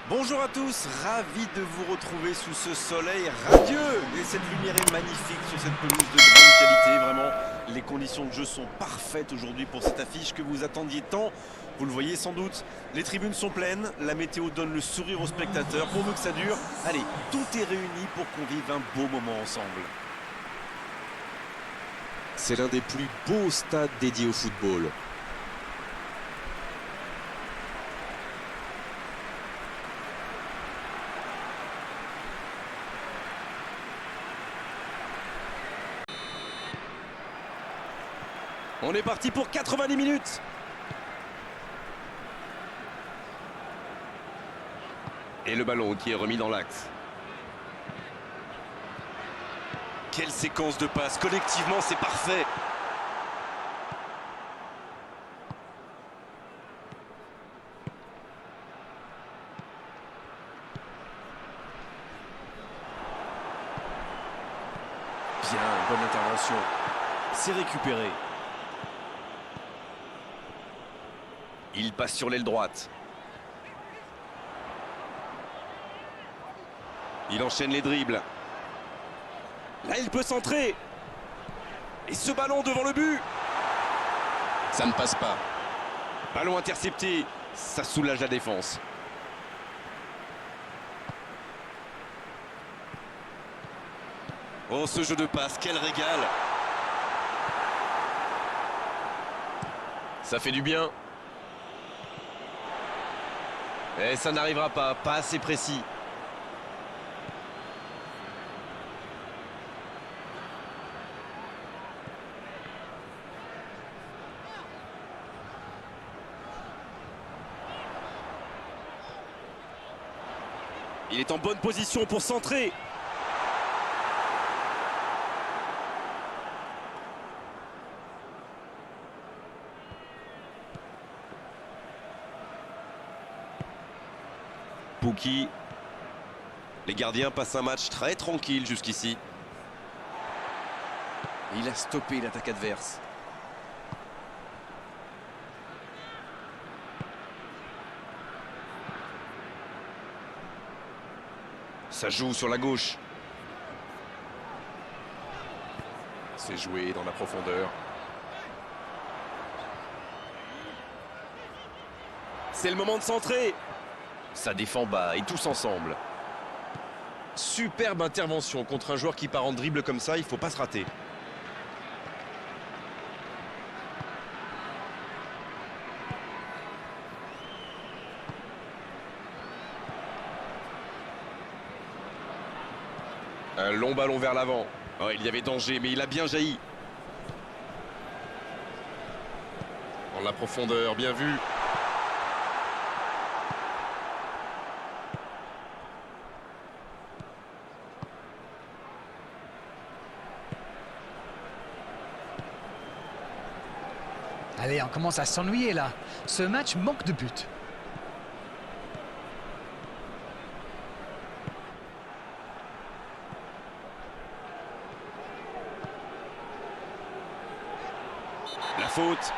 Bonjour à tous, ravi de vous retrouver sous ce soleil radieux et cette lumière est magnifique sur cette pelouse de grande qualité. Vraiment, les conditions de jeu sont parfaites aujourd'hui pour cette affiche que vous attendiez tant. Vous le voyez sans doute, les tribunes sont pleines, la météo donne le sourire aux spectateurs. Pourvu que ça dure, allez, tout est réuni pour qu'on vive un beau moment ensemble. C'est l'un des plus beaux stades dédiés au football. On est parti pour 90 minutes. Et le ballon qui est remis dans l'axe. Quelle séquence de passes, collectivement c'est parfait. Bien, bonne intervention. C'est récupéré. Il passe sur l'aile droite. Il enchaîne les dribbles. Là, il peut centrer. Et ce ballon devant le but. Ça ne passe pas. Ballon intercepté. Ça soulage la défense. Oh, ce jeu de passe, quel régal. Ça fait du bien. Et ça n'arrivera pas assez précis. Il est en bonne position pour centrer. Pukki. Les gardiens passent un match très tranquille jusqu'ici. Il a stoppé l'attaque adverse. Ça joue sur la gauche. C'est joué dans la profondeur. C'est le moment de centrer. Ça défend bas et tous ensemble. Superbe intervention contre un joueur qui part en dribble comme ça, il ne faut pas se rater. Un long ballon vers l'avant. Oh, il y avait danger, mais il a bien jailli. Dans la profondeur, bien vu. Allez, on commence à s'ennuyer là. Ce match manque de buts. La faute.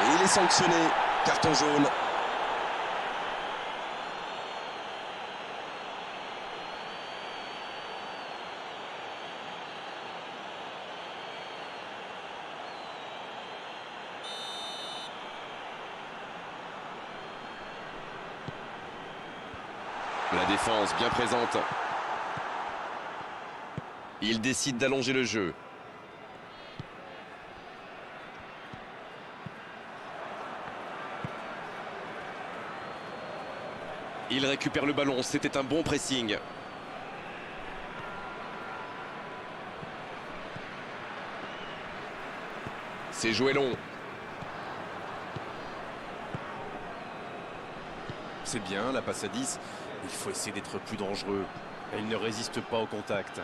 Et il est sanctionné. Carton jaune. La défense bien présente. Il décide d'allonger le jeu. Il récupère le ballon, c'était un bon pressing. C'est joué long. C'est bien, la passe à 10. Il faut essayer d'être plus dangereux. Et il ne résiste pas au contact.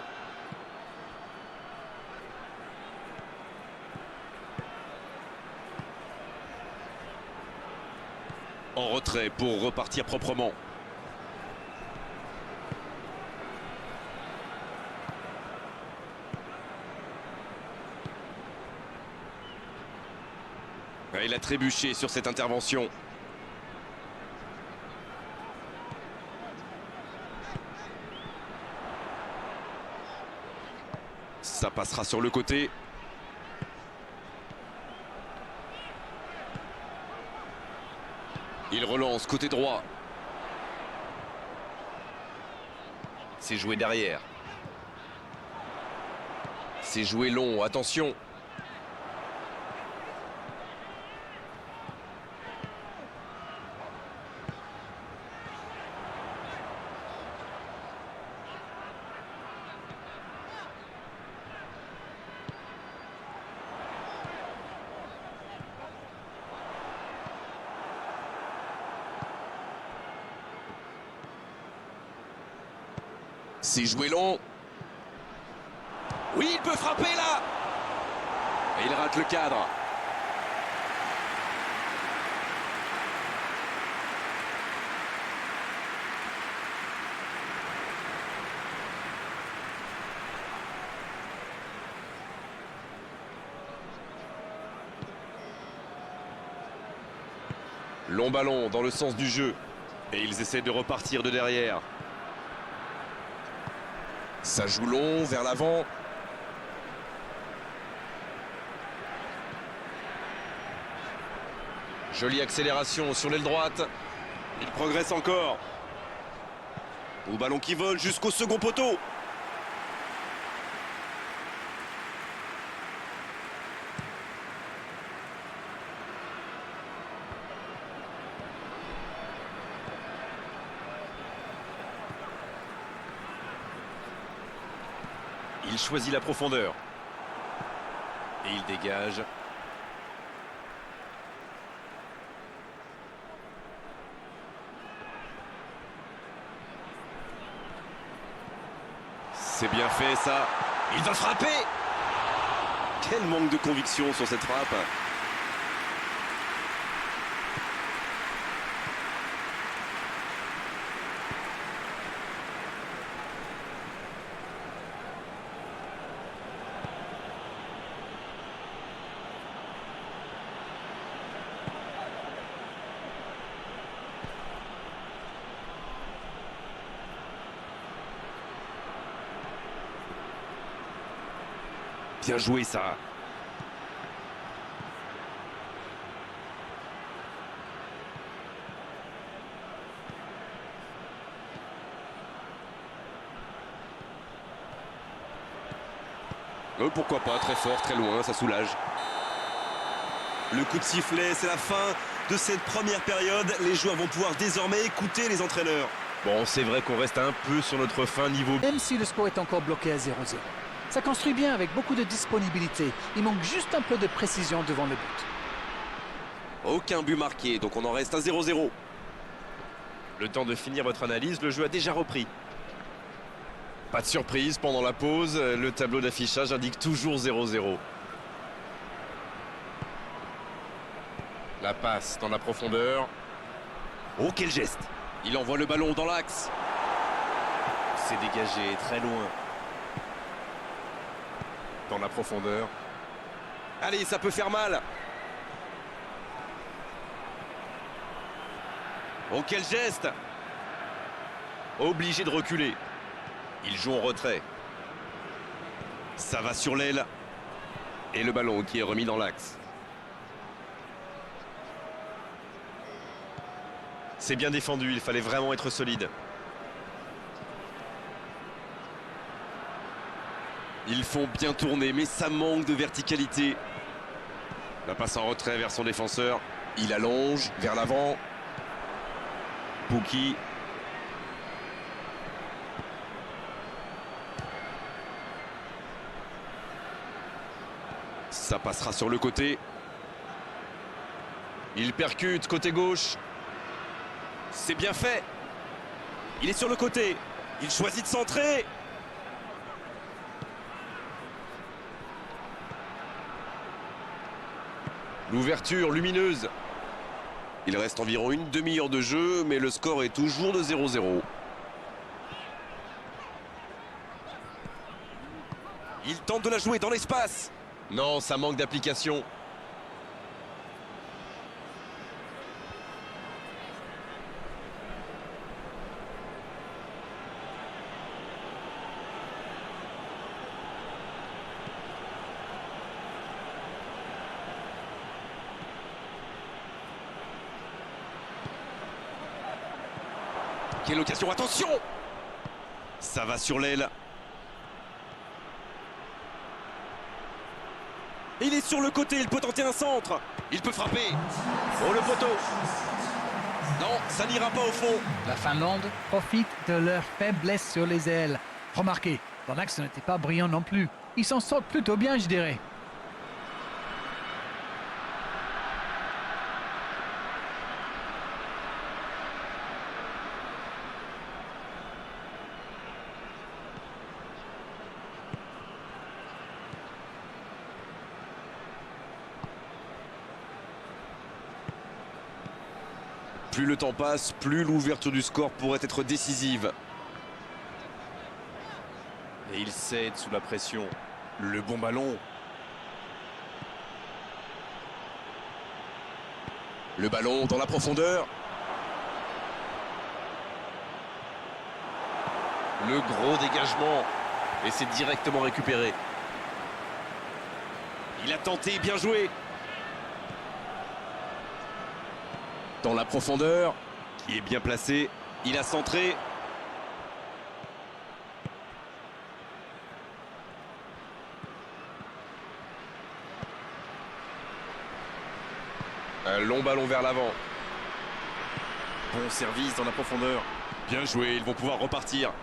En retrait pour repartir proprement. Il a trébuché sur cette intervention. Ça passera sur le côté. Il relance côté droit. C'est joué derrière. C'est joué long, attention. C'est joué long. Oui, il peut frapper là. Et il rate le cadre. Long ballon dans le sens du jeu. Et ils essaient de repartir de derrière. Ça joue long, vers l'avant. Jolie accélération sur l'aile droite. Il progresse encore. Au ballon qui vole jusqu'au second poteau. Il choisit la profondeur. Et il dégage. C'est bien fait ça. Il va frapper. Quel manque de conviction sur cette frappe. Bien joué ça. Pourquoi pas, très fort, très loin, ça soulage. Le coup de sifflet, c'est la fin de cette première période. Les joueurs vont pouvoir désormais écouter les entraîneurs. Bon, c'est vrai qu'on reste un peu sur notre fin niveau. Même si le score est encore bloqué à 0-0. Ça construit bien avec beaucoup de disponibilité. Il manque juste un peu de précision devant le but. Aucun but marqué, donc on en reste à 0-0. Le temps de finir votre analyse, le jeu a déjà repris. Pas de surprise pendant la pause, le tableau d'affichage indique toujours 0-0. La passe dans la profondeur. Oh, quel geste! Il envoie le ballon dans l'axe. C'est dégagé très loin. Dans la profondeur. Allez, ça peut faire mal. Oh, quel geste! Obligé de reculer. Il joue en retrait. Ça va sur l'aile. Et le ballon qui est remis dans l'axe. C'est bien défendu, il fallait vraiment être solide. Ils font bien tourner, mais ça manque de verticalité. La passe en retrait vers son défenseur. Il allonge vers l'avant. Pukki. Ça passera sur le côté. Il percute côté gauche. C'est bien fait. Il est sur le côté. Il choisit de centrer. L'ouverture lumineuse. Il reste environ une demi-heure de jeu, mais le score est toujours de 0-0. Il tente de la jouer dans l'espace. Non, ça manque d'application. Quelle occasion, attention! Ça va sur l'aile. Il est sur le côté, il peut tenter un centre. Il peut frapper. Oh, le poteau. Non, ça n'ira pas au fond. La Finlande profite de leur faiblesse sur les ailes. Remarquez, dans l'axe, ce n'était pas brillant non plus. Ils s'en sortent plutôt bien, je dirais. Plus le temps passe, plus l'ouverture du score pourrait être décisive. Et il cède sous la pression. Le bon ballon. Le ballon dans la profondeur. Le gros dégagement. Et c'est directement récupéré. Il a tenté, bien joué. Dans la profondeur, qui est bien placé. Il a centré. Un long ballon vers l'avant. Bon service dans la profondeur. Bien joué, ils vont pouvoir repartir.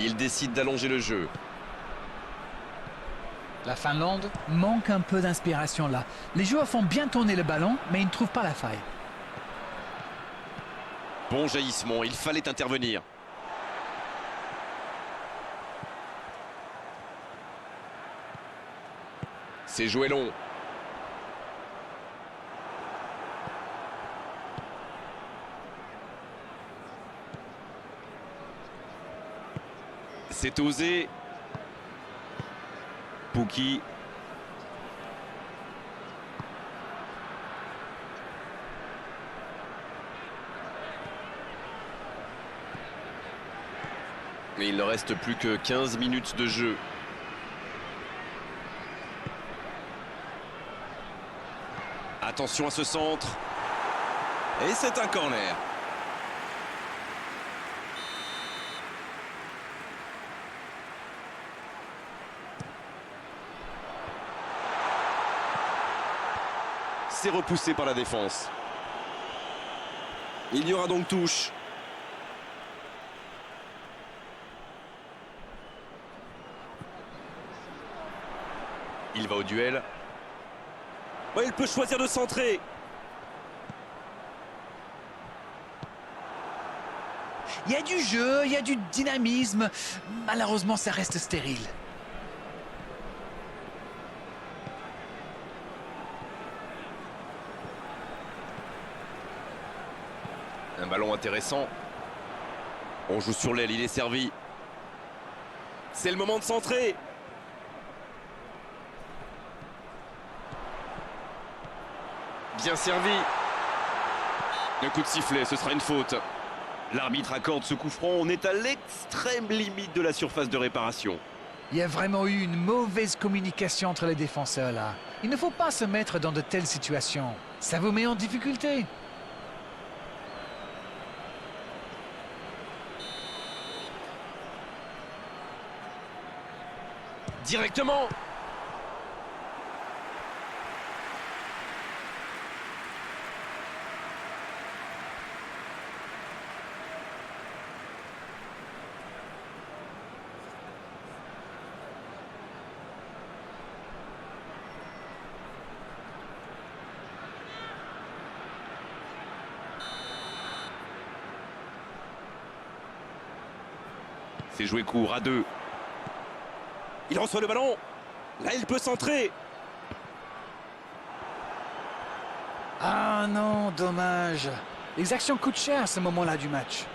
Il décide d'allonger le jeu. La Finlande manque un peu d'inspiration là. Les joueurs font bien tourner le ballon, mais ils ne trouvent pas la faille. Bon jaillissement, il fallait intervenir. C'est joué long. C'est osé. Pukki. Mais il ne reste plus que 15 minutes de jeu. Attention à ce centre. Et c'est un corner. C'est repoussé par la défense. Il y aura donc touche. Il va au duel. Oh, il peut choisir de centrer. Il y a du jeu, il y a du dynamisme. Malheureusement, ça reste stérile. Un ballon intéressant. On joue sur l'aile, il est servi. C'est le moment de centrer. Bien servi. Un coup de sifflet, ce sera une faute. L'arbitre accorde ce coup franc, on est à l'extrême limite de la surface de réparation. Il y a vraiment eu une mauvaise communication entre les défenseurs là. Il ne faut pas se mettre dans de telles situations. Ça vous met en difficulté. Directement. C'est joué court à deux. Il reçoit le ballon. Là, il peut centrer. Ah non, dommage. Les actions coûtent cher à ce moment-là du match.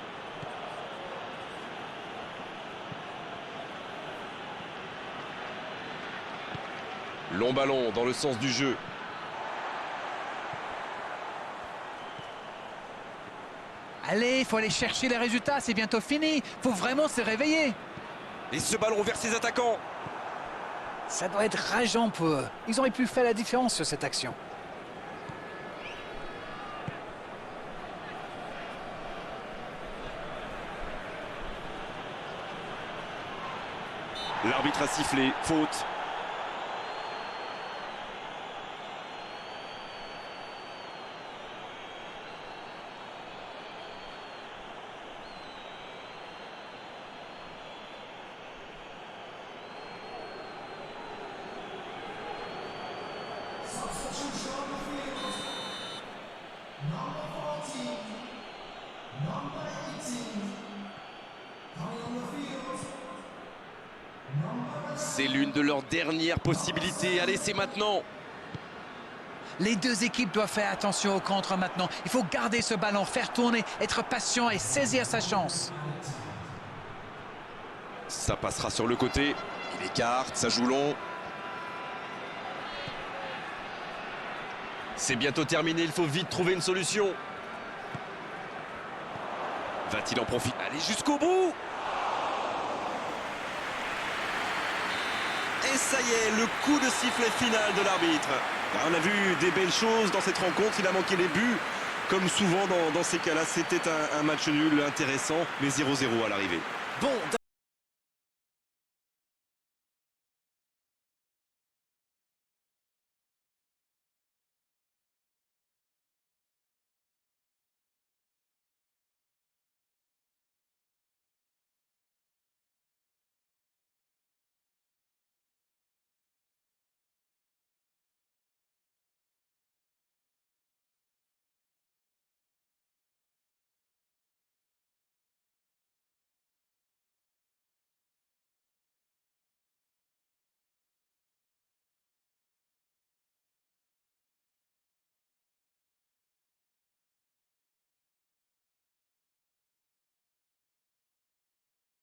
Long ballon dans le sens du jeu. Allez, il faut aller chercher les résultats, c'est bientôt fini. Il faut vraiment se réveiller. Et ce ballon vers ses attaquants. Ça doit être rageant pour eux. Ils auraient pu faire la différence sur cette action. L'arbitre a sifflé, faute. C'est l'une de leurs dernières possibilités. Allez, c'est maintenant. Les deux équipes doivent faire attention au contre maintenant. Il faut garder ce ballon, faire tourner, être patient et saisir sa chance. Ça passera sur le côté. Il écarte, ça joue long. C'est bientôt terminé, il faut vite trouver une solution. Va-t-il en profiter? Allez, jusqu'au bout! Et ça y est, le coup de sifflet final de l'arbitre. On a vu des belles choses dans cette rencontre, il a manqué les buts. Comme souvent dans ces cas-là, c'était un match nul intéressant, mais 0-0 à l'arrivée. Bon.